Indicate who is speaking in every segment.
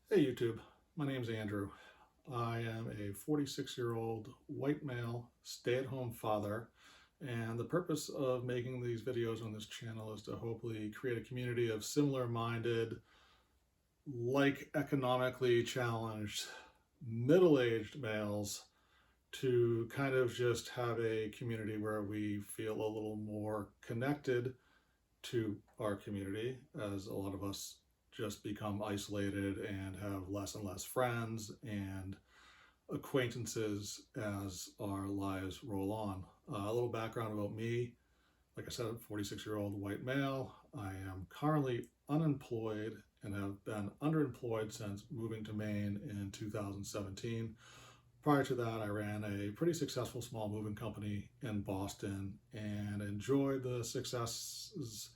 Speaker 1: Hey YouTube, my name's Andrew. I am a 46-year-old white male stay-at-home father, and the purpose of making these videos on this channel is to hopefully create a community of similar-minded, like economically challenged, middle-aged males to kind of just have a community where we feel a little more connected to our community, as a lot of us just become isolated and have less and less friends and acquaintances as our lives roll on. A little background about me. Like I said, I'm a 46-year-old white male. I am currently unemployed and have been underemployed since moving to Maine in 2017. Prior to that, I ran a pretty successful small moving company in Boston and enjoyed the successes,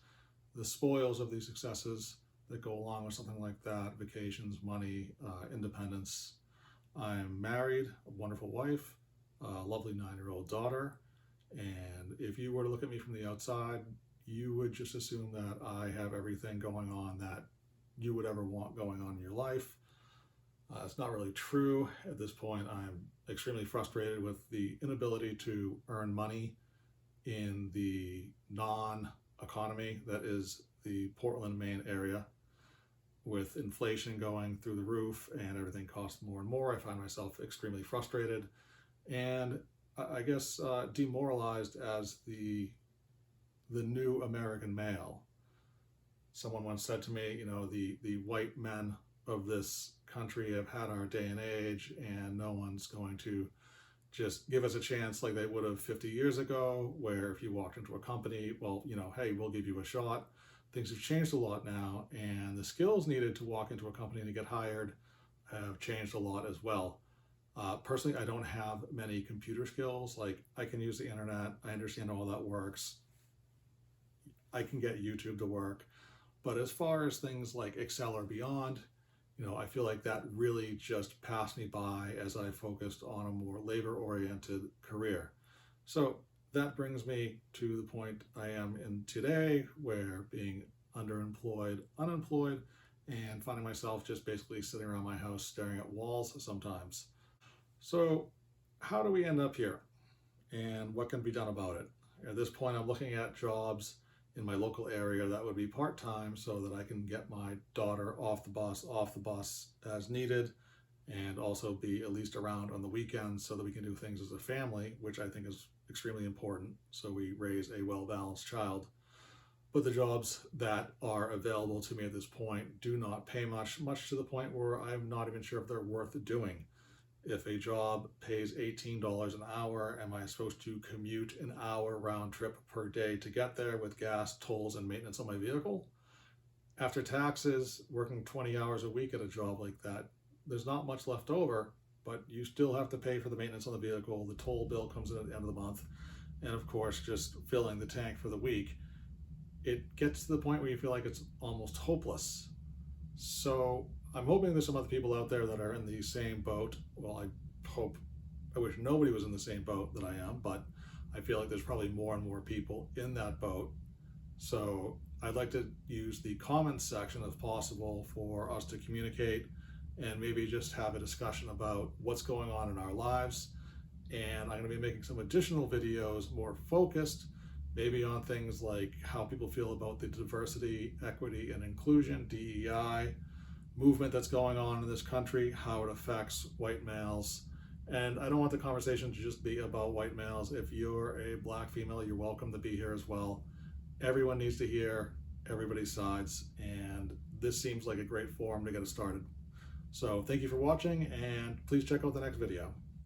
Speaker 1: the spoils of these successes that go along with something like that: vacations, money, independence. I'm married, a wonderful wife, a lovely 9-year-old daughter, and if you were to look at me from the outside, you would just assume that I have everything going on that you would ever want going on in your life. It's not really true. At this point, I'm extremely frustrated with the inability to earn money in the non-economy that is the Portland, Maine area. With inflation going through the roof and everything costs more and more, I find myself extremely frustrated and I guess demoralized as the new American male. Someone once said to me, the white men of this country have had our day and age, and no one's going to just give us a chance like they would have 50 years ago, where if you walked into a company, well, hey, we'll give you a shot. Things have changed a lot now, and the skills needed to walk into a company and get hired have changed a lot as well. Personally, I don't have many computer skills. Like, I can use the internet, I understand how all that works, I can get YouTube to work, but as far as things like Excel or beyond, I feel like that really just passed me by as I focused on a more labor-oriented career. So that brings me to the point I am in today, where being underemployed, unemployed, and finding myself just basically sitting around my house staring at walls sometimes. So how do we end up here? And what can be done about it? At this point, I'm looking at jobs in my local area that would be part-time so that I can get my daughter off the bus as needed, and also be at least around on the weekends so that we can do things as a family, which I think is extremely important, so we raise a well-balanced child. But the jobs that are available to me at this point do not pay much to the point where I'm not even sure if they're worth doing. If a job pays $18 an hour, am I supposed to commute an hour round trip per day to get there with gas, tolls, and maintenance on my vehicle? After taxes, working 20 hours a week at a job like that, there's not much left over, but you still have to pay for the maintenance on the vehicle. The toll bill comes in at the end of the month, and of course, just filling the tank for the week. It gets to the point where you feel like it's almost hopeless. So I'm hoping there's some other people out there that are in the same boat. Well, I wish nobody was in the same boat that I am, but I feel like there's probably more and more people in that boat. So I'd like to use the comments section if possible for us to communicate and maybe just have a discussion about what's going on in our lives. And I'm going to be making some additional videos more focused, maybe on things like how people feel about the diversity, equity, and inclusion, DEI, movement that's going on in this country, how it affects white males. And I don't want the conversation to just be about white males. If you're a Black female, you're welcome to be here as well. Everyone needs to hear everybody's sides, and this seems like a great forum to get us started. So thank you for watching, and please check out the next video.